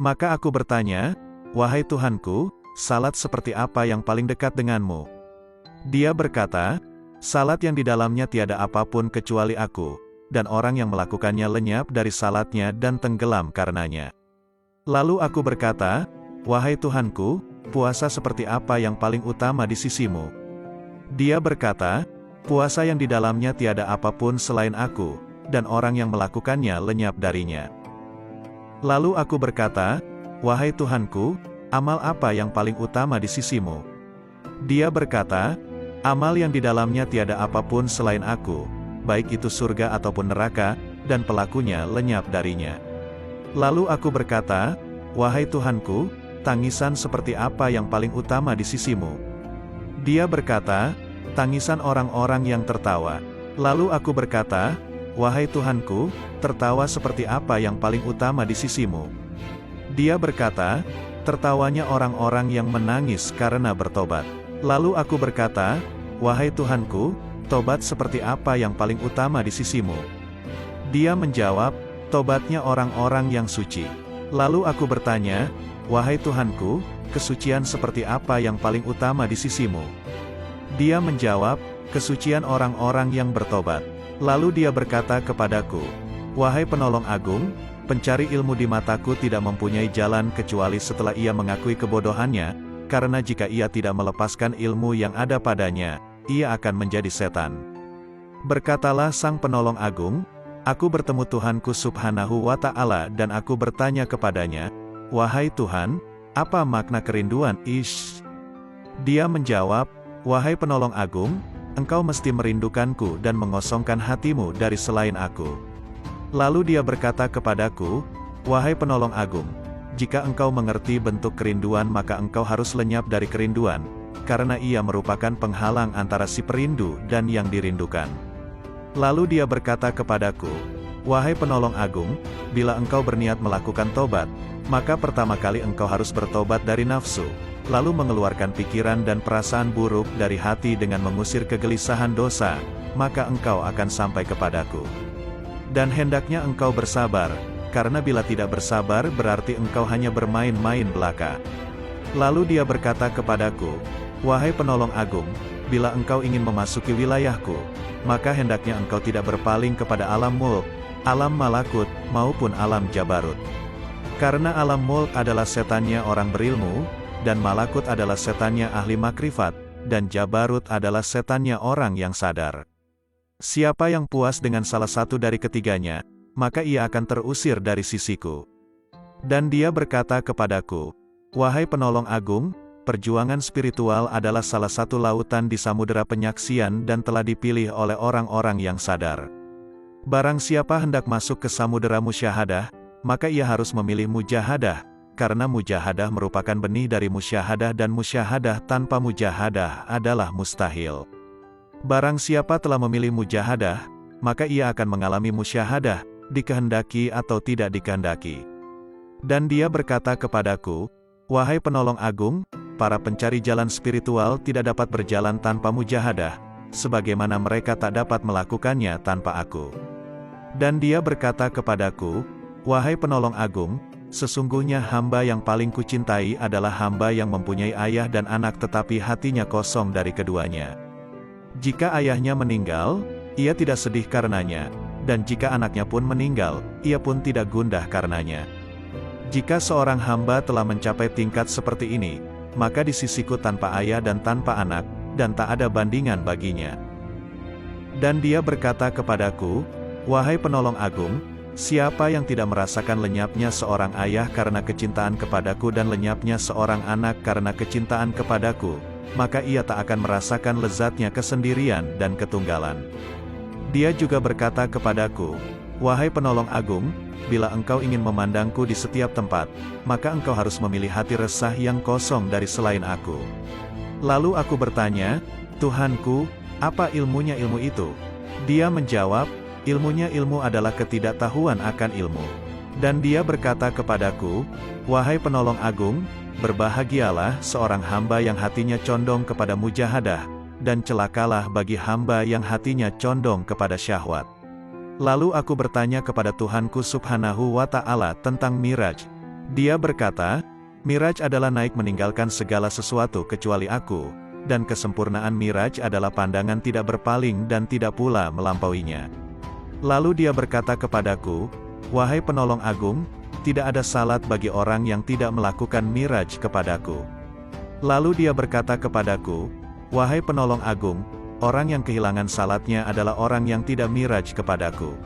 Maka aku bertanya, "Wahai Tuhanku, salat seperti apa yang paling dekat denganmu?" Dia berkata, "Salat yang di dalamnya tiada apapun kecuali aku, dan orang yang melakukannya lenyap dari salatnya dan tenggelam karenanya." Lalu aku berkata, "Wahai Tuhanku, puasa seperti apa yang paling utama di sisimu?" Dia berkata, "Puasa yang di dalamnya tiada apapun selain aku, dan orang yang melakukannya lenyap darinya." Lalu aku berkata, "Wahai Tuhanku, amal apa yang paling utama di sisimu?" Dia berkata, "Amal yang di dalamnya tiada apapun selain aku, baik itu surga ataupun neraka, dan pelakunya lenyap darinya." Lalu aku berkata, "Wahai Tuhanku, tangisan seperti apa yang paling utama di sisimu?" Dia berkata, "Tangisan orang-orang yang tertawa." Lalu aku berkata, "Wahai Tuhanku, tertawa seperti apa yang paling utama di sisimu?" Dia berkata, "Tertawanya orang-orang yang menangis karena bertobat." Lalu aku berkata, "Wahai Tuhanku, tobat seperti apa yang paling utama di sisimu?" Dia menjawab, "Tobatnya orang-orang yang suci." Lalu aku bertanya, "Wahai Tuhanku, kesucian seperti apa yang paling utama di sisimu?" Dia menjawab, "Kesucian orang-orang yang bertobat." Lalu dia berkata kepadaku, "Wahai penolong agung, pencari ilmu di mataku tidak mempunyai jalan kecuali setelah ia mengakui kebodohannya, karena jika ia tidak melepaskan ilmu yang ada padanya, ia akan menjadi setan." Berkatalah sang penolong agung, "Aku bertemu Tuhanku Subhanahu wa Ta'ala dan aku bertanya kepadanya, 'Wahai Tuhan, apa makna kerinduan?' Dia menjawab, 'Wahai penolong agung, engkau mesti merindukanku dan mengosongkan hatimu dari selain aku.' Lalu dia berkata kepadaku, 'Wahai penolong agung, jika engkau mengerti bentuk kerinduan maka engkau harus lenyap dari kerinduan, karena ia merupakan penghalang antara si perindu dan yang dirindukan.' Lalu dia berkata kepadaku, 'Wahai penolong agung, bila engkau berniat melakukan tobat, maka pertama kali engkau harus bertobat dari nafsu, lalu mengeluarkan pikiran dan perasaan buruk dari hati dengan mengusir kegelisahan dosa, maka engkau akan sampai kepadaku. Dan hendaknya engkau bersabar, karena bila tidak bersabar berarti engkau hanya bermain-main belaka.' Lalu dia berkata kepadaku, 'Wahai penolong agung, bila engkau ingin memasuki wilayahku, maka hendaknya engkau tidak berpaling kepada alam mulk, alam malakut, maupun alam jabarut. Karena alam mulk adalah setannya orang berilmu, dan malakut adalah setannya ahli makrifat, dan jabarut adalah setannya orang yang sadar. Siapa yang puas dengan salah satu dari ketiganya, maka ia akan terusir dari sisiku.' Dan dia berkata kepadaku, 'Wahai penolong agung, perjuangan spiritual adalah salah satu lautan di samudera penyaksian dan telah dipilih oleh orang-orang yang sadar. Barang siapa hendak masuk ke samudera musyahadah, maka ia harus memilih mujahadah, karena mujahadah merupakan benih dari musyahadah dan musyahadah tanpa mujahadah adalah mustahil. Barang siapa telah memilih mujahadah, maka ia akan mengalami musyahadah, dikehendaki atau tidak dikehendaki.' Dan dia berkata kepadaku, 'Wahai penolong agung, para pencari jalan spiritual tidak dapat berjalan tanpa mujahadah, sebagaimana mereka tak dapat melakukannya tanpa aku.' Dan dia berkata kepadaku, 'Wahai penolong agung, sesungguhnya hamba yang paling kucintai adalah hamba yang mempunyai ayah dan anak tetapi hatinya kosong dari keduanya. Jika ayahnya meninggal, ia tidak sedih karenanya, dan jika anaknya pun meninggal, ia pun tidak gundah karenanya. Jika seorang hamba telah mencapai tingkat seperti ini, maka di sisiku tanpa ayah dan tanpa anak, dan tak ada bandingan baginya.' Dan dia berkata kepadaku, 'Wahai penolong agung, siapa yang tidak merasakan lenyapnya seorang ayah karena kecintaan kepadaku dan lenyapnya seorang anak karena kecintaan kepadaku, maka ia tak akan merasakan lezatnya kesendirian dan ketunggalan.' Dia juga berkata kepadaku, 'Wahai penolong agung, bila engkau ingin memandangku di setiap tempat, maka engkau harus memilih hati resah yang kosong dari selain aku.' Lalu aku bertanya, 'Tuhanku, apa ilmunya ilmu itu?' Dia menjawab, 'Ilmunya ilmu adalah ketidaktahuan akan ilmu.' Dan dia berkata kepadaku, 'Wahai penolong agung, berbahagialah seorang hamba yang hatinya condong kepada mujahadah, dan celakalah bagi hamba yang hatinya condong kepada syahwat.' Lalu aku bertanya kepada Tuhanku Subhanahu wa Ta'ala tentang Miraj. Dia berkata, Miraj adalah naik meninggalkan segala sesuatu kecuali aku, dan kesempurnaan Miraj adalah pandangan tidak berpaling dan tidak pula melampauinya. Lalu dia berkata kepadaku, wahai penolong agung, tidak ada salat bagi orang yang tidak melakukan Miraj kepadaku. Lalu dia berkata kepadaku, wahai penolong agung, orang yang kehilangan salatnya adalah orang yang tidak Miraj kepadaku.